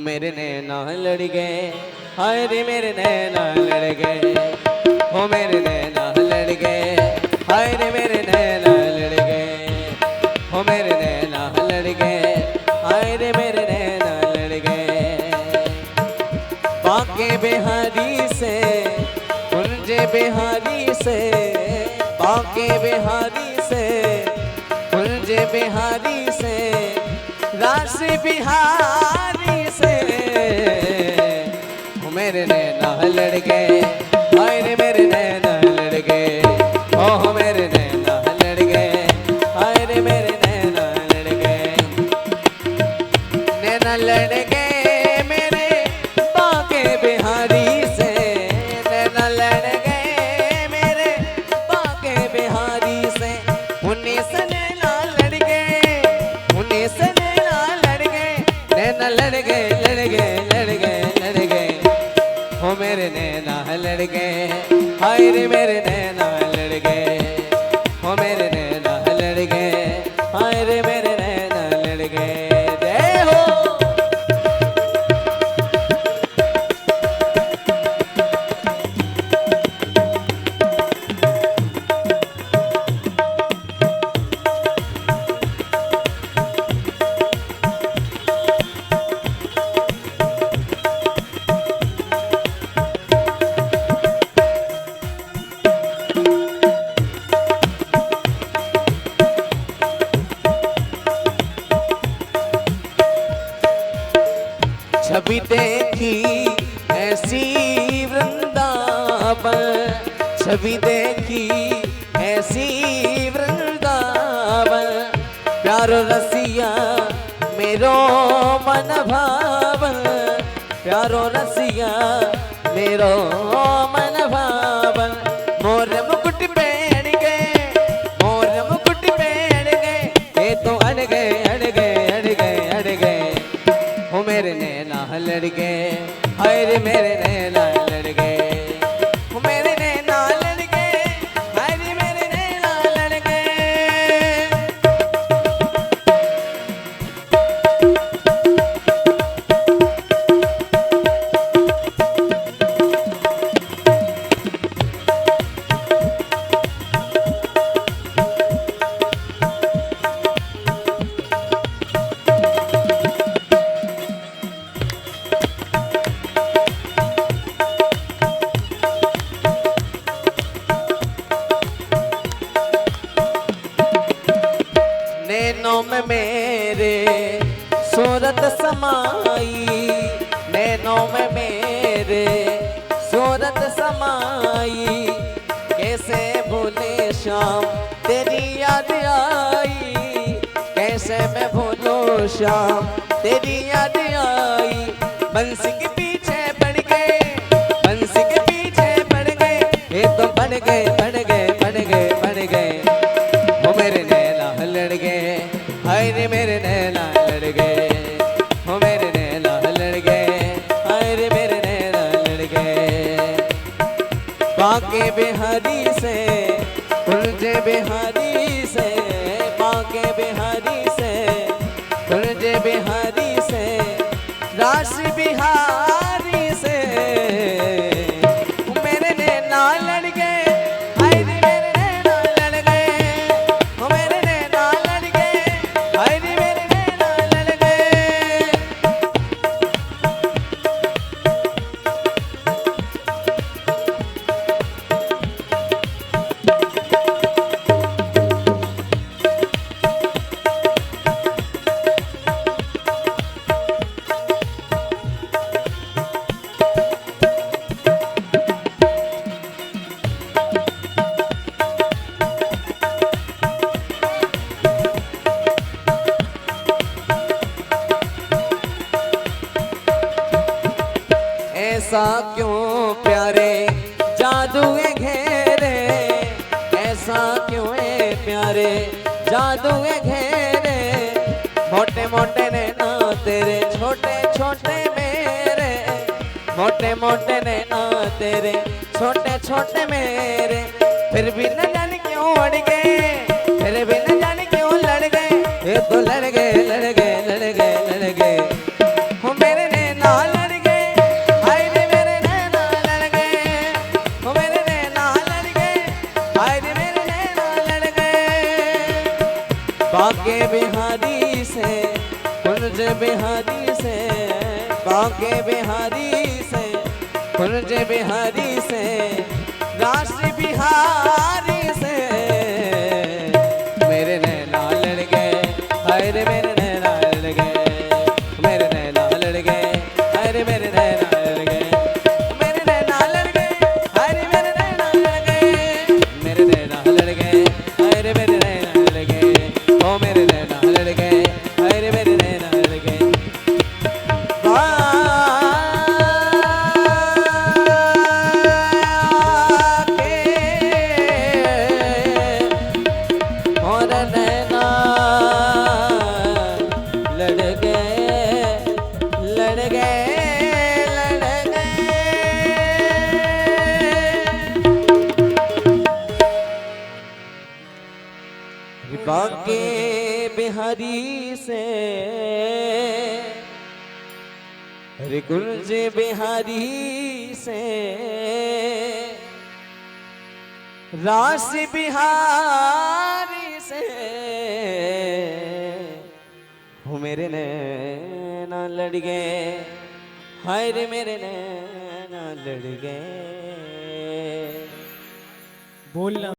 मेरे नैना लड़ गए, हाय रे मेरे नैना लड़ गए, हो मेरे नैना लड़ गए, हाय रे मेरे नैना लड़ गए, हो मेरे नैना लड़ गए, हाय रे मेरे नैना लड़ गए। बांके बिहारी से, कुंजे बिहारी से, बांके बिहारी से, कुंजे बिहारी से, रास बिहारी से, हो मेरे नैना लड़ गए, हाय रे मेरे नैना लड़ गए, हो मेरे नैना लड़ गए, हाय रे मेरे नैना लड़ गए। नैना लड़ गए मेरे बांके बिहारी से, नैना लड़ गए मेरे बांके बिहारी से, उन्हीं से नैना लड़ गए, उन्हीं से नैना लड़ गए, नैना लड़ गए, लड़ गए, लड़ गए, लड़ गए, हो मेरे नैना लड़ गए, हाय रे मेरे नैना लड़ गए, हो मेरे नैना लड़ गए, हाय रे मेरे नैना लड़ गए। जय हो। छवि देखी ऐसी वृंदावन, छवि देखी ऐसी वृंदावन, प्यारो रसिया मेरो मन भावन, प्यारो रसिया मेरो मन भावन। मोर मुकुट पहन गए, मोर मुकुट पहन गए, ये तो अड़ गए, अड़ गए, अड़ गए, अड़ गए, हो मेरे नैना लड़ गए, हाय रे मेरे नैना लड़ गए, हो मेरे नैना लड़ गए, हाय रे मेरे नैना लड़ गए। नैनों में मेरे सूरत समाई, नैनों में मेरे सूरत समाई, कैसे भूले शाम तेरी याद आई, कैसे मैं भूलूं शाम तेरी याद आई। बंसी के पीछे पड़ गए, बंसी के पीछे पड़ गए, ये तो पड़ गए, पड़ गए, पड़ गए, पड़ गए, हो मेरे नैना लड़ गए, हाय रे मेरे नैना लड़ गए, हो मेरे नैना लड़ गए, हाय रे मेरे नैना लड़ गए। बांके बिहारी से, कुंजे बिहारी से, बांके बिहारी से, कुंजे बिहारी से, रास बिहारी से, मेरे नैना लड़ गए, हाय रे मेरे नैना लड़ गए, हो मेरे नैना लड़ गए, हाय रे मेरे नैना लड़ गए। ऐसा क्यों प्यारे जादू घेरे, ऐसा क्यों है प्यारे जादू घेरे, मोटे मोटे नैना तेरे छोटे छोटे मेरे, मोटे मोटे नैना तेरे छोटे छोटे मेरे, फिर भी न जाने क्यों अड़ गए, फिर भी न जाने क्यों लड़ गए, ये तो लड़ गए, लड़ गए, लड़ गए, लड़ गए, हो मेरे नैना बांके बिहारी से, कुंज बिहारी से, बांके बिहारी से, कुंज बिहारी से, रास बिहारी से मेरे नैना लड़ गए, हाय रे मेरे नैना लड़ गए, मेरे नैना लड़ गए, हाय रे मेरे नैना लड़ गए, मेरे नैना लड़ गए, हाय रे मेरे नैना लड़ गए, मेरे नैना लड़ गए, हाय रे मेरे नैना लड़ गए, ओ मेरे नैना लड़ गए, हाय रे मेरे नैना लड़ गए। और नैना लड़ गए, लड़ गए, लड़ गए। बांके बिहारी से, अरे कुंज बिहारी से, रास बिहारी से हो मेरे नैना लड़ गए, हाय रे मेरे नैना लड़ गए। बोलना